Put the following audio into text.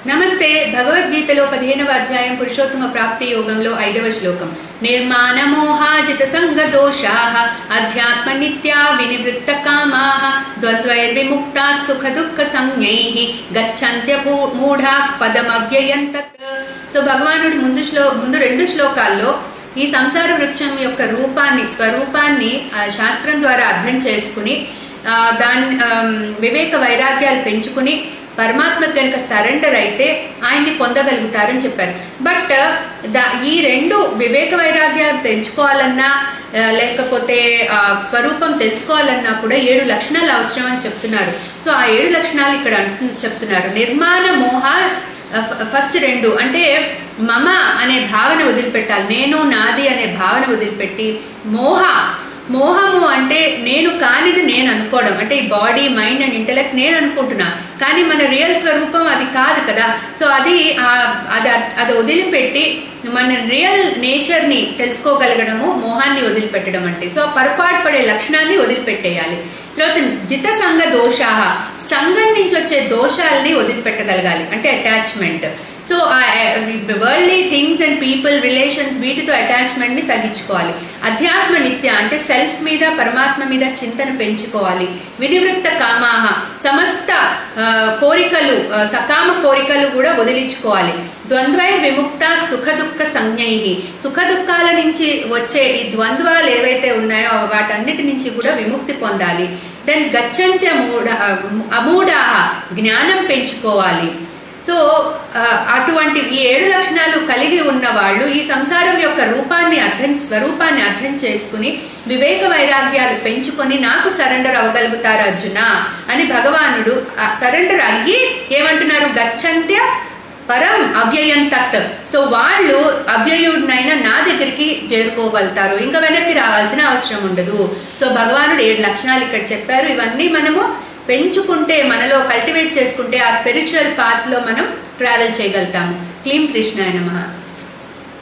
నమస్తే. భగవద్గీతలో 15వ అధ్యాయం పురుషోత్తమ ప్రాప్తి యోగంలో 5వ శ్లోకం. నిర్మాణ మోహాజిత సంగ దోషాః అధ్యాత్మ నిత్యా వినివృత్త కామాః ద్వంద్వైర్విముక్తా సుఖ దుఃఖ సంజ్ఞైః గచ్చంత్య మూఢాః పదమవ్యయం తత్. సో భగవానుడు ముందు 2 శ్లోకాల్లో ఈ సంసార వృక్షం యొక్క స్వరూపాన్ని శాస్త్రం ద్వారా అర్థం చేసుకుని దాని వివేక వైరాగ్యాలు పెంచుకుని పరమాత్మ కనుక సరెండర్ అయితే ఆయన్ని పొందగలుగుతారని చెప్పారు. బట్ ఈ 2 వివేక వైరాగ్యాలు పెంచుకోవాలన్నా లేకపోతే స్వరూపం తెలుసుకోవాలన్నా కూడా 7 లక్షణాలు అవసరం అని చెప్తున్నారు. సో ఆ 7 లక్షణాలు ఇక్కడ చెప్తున్నారు. నిర్మాణ మోహ ఫస్ట్ 2 అంటే మమ అనే భావన వదిలిపెట్టాలి. నేను నాది అనే భావన వదిలిపెట్టి మోహము అంటే నేను కానిది నేను అనుకోవడం, అంటే ఈ బాడీ మైండ్ అండ్ ఇంటెలెక్ట్ నేను అనుకుంటున్నా, కానీ మన రియల్ స్వరూపం అది కాదు కదా. సో అది వదిలిపెట్టి మన రియల్ నేచర్ ని తెలుసుకోగలగడము మోహాన్ని వదిలిపెట్టడం అంటే. సో పొరపాటు పడే లక్షణాన్ని వదిలిపెట్టేయాలి. తర్వాత జిత సంఘ దోషాహ, సంఘం నుంచి వచ్చే దోషాలని వదిలిపెట్టగలగాలి, అంటే attachment. So worldly things and people relations వీటితో అటాచ్మెంట్ ని తగ్గించుకోవాలి. అధ్యాత్మ నిత్య అంటే సెల్ఫ్ మీద పరమాత్మ మీద చింతన పెంచుకోవాలి. వినివృత్త కామాహ, సమస్త కోరికలు సకామ కోరికలు కూడా వదిలించుకోవాలి. ద్వంద్వై విముక్త సుఖ దుఃఖ సంజ్ఞై, సుఖ దుఃఖాల నుంచి వచ్చే ఈ ద్వంద్వాలు ఏవైతే ఉన్నాయో వాటన్నిటి నుంచి కూడా విముక్తి పొందాలి. దెన్ గచ్చంత్య అమూఢాహ, జ్ఞానం పెంచుకోవాలి. సో అటువంటి ఈ 7 లక్షణాలు కలిగి ఉన్న వాళ్ళు ఈ సంసారం యొక్క స్వరూపాన్ని అర్థం చేసుకుని వివేక వైరాగ్యాలు పెంచుకొని నాకు సరెండర్ అవ్వగలుగుతారు అర్జున అని భగవానుడు సరెండర్ అయ్యి ఏమంటున్నారు, గచ్చంత్య పరం అవ్యయం తత్. సో వాళ్ళు అవ్యయుడినైనా నా దగ్గరికి చేరుకోగలుగుతారు, ఇంకా వెనక్కి రావాల్సిన అవసరం ఉండదు. సో భగవానుడు 7 లక్షణాలు ఇక్కడ చెప్పారు. ఇవన్నీ మనము పెంచుకుంటే, మనలో కల్టివేట్ చేసుకుంటే ఆ స్పిరిచువల్ పాత్ లో మనం ట్రావెల్ చేయగలుగుతాము. క్లీం కృష్ణాయ నమః.